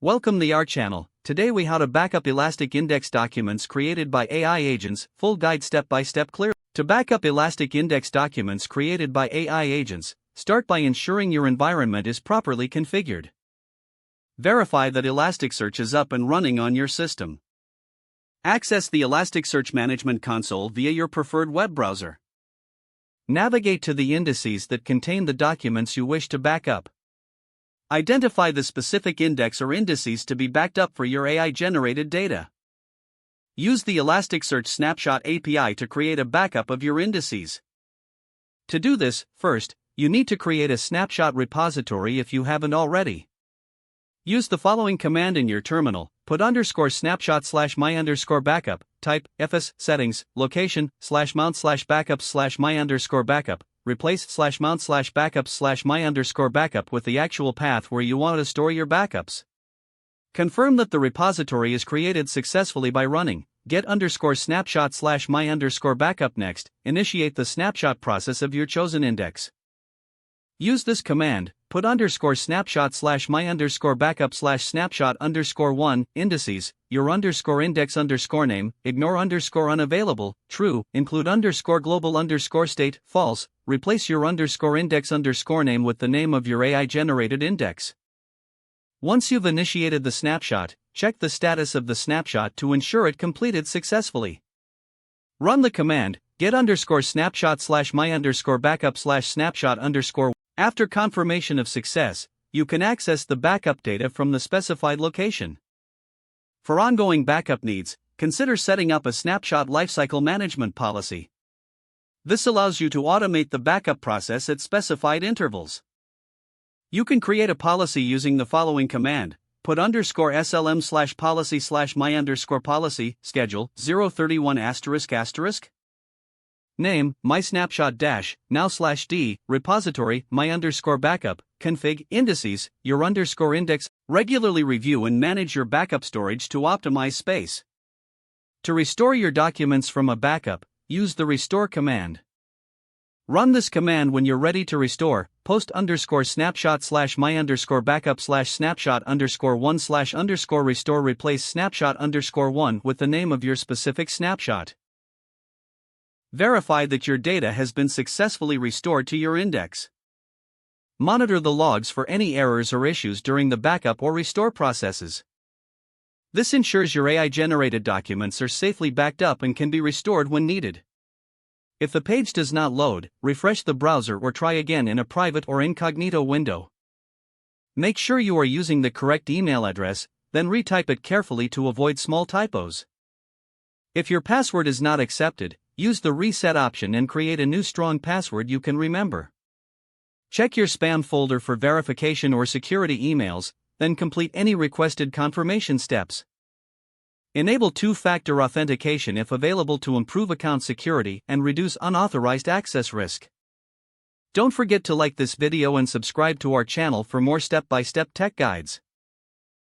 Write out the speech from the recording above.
Welcome to our channel. Today we how to backup Elastic Index documents created by AI agents, full guide step-by-step clear. To backup Elastic Index documents created by AI agents, start by ensuring your environment is properly configured. Verify that Elasticsearch is up and running on your system. Access the Elasticsearch Management Console via your preferred web browser. Navigate to the indices that contain the documents you wish to backup. Identify the specific index or indices to be backed up for your AI-generated data. Use the Elasticsearch Snapshot API to create a backup of your indices. To do this, first, you need to create a snapshot repository if you haven't already. Use the following command in your terminal: put _snapshot/my_backup, type, fs, settings, location, /mount/backup/my_backup, replace /mount/backup/my_backup with the actual path where you want to store your backups. Confirm that the repository is created successfully by running get_snapshot/my_backup. Next, initiate the snapshot process of your chosen index. Use this command, put _snapshot/my_backup/snapshot_1, indices, your _index_name, ignore _unavailable, true, include _global_state, false, replace your _index_name with the name of your AI-generated index. Once you've initiated the snapshot, check the status of the snapshot to ensure it completed successfully. Run the command, get_snapshot/my_backup/snapshot_. After confirmation of success, you can access the backup data from the specified location. For ongoing backup needs, consider setting up a snapshot lifecycle management policy. This allows you to automate the backup process at specified intervals. You can create a policy using the following command: put _slm/policy/my_policy, schedule 031***. Name, my snapshot -now/d, repository, my_backup, config, indices, your _index. Regularly review and manage your backup storage to optimize space. To restore your documents from a backup, use the restore command. Run this command when you're ready to restore, post _snapshot/my_backup/snapshot_1/restore, replace snapshot_1 with the name of your specific snapshot. Verify that your data has been successfully restored to your index. Monitor the logs for any errors or issues during the backup or restore processes. This ensures your AI-generated documents are safely backed up and can be restored when needed. If the page does not load, refresh the browser or try again in a private or incognito window. Make sure you are using the correct email address, then retype it carefully to avoid small typos. If your password is not accepted, use the reset option and create a new strong password you can remember. Check your spam folder for verification or security emails, then complete any requested confirmation steps. Enable two-factor authentication if available to improve account security and reduce unauthorized access risk. Don't forget to like this video and subscribe to our channel for more step-by-step tech guides.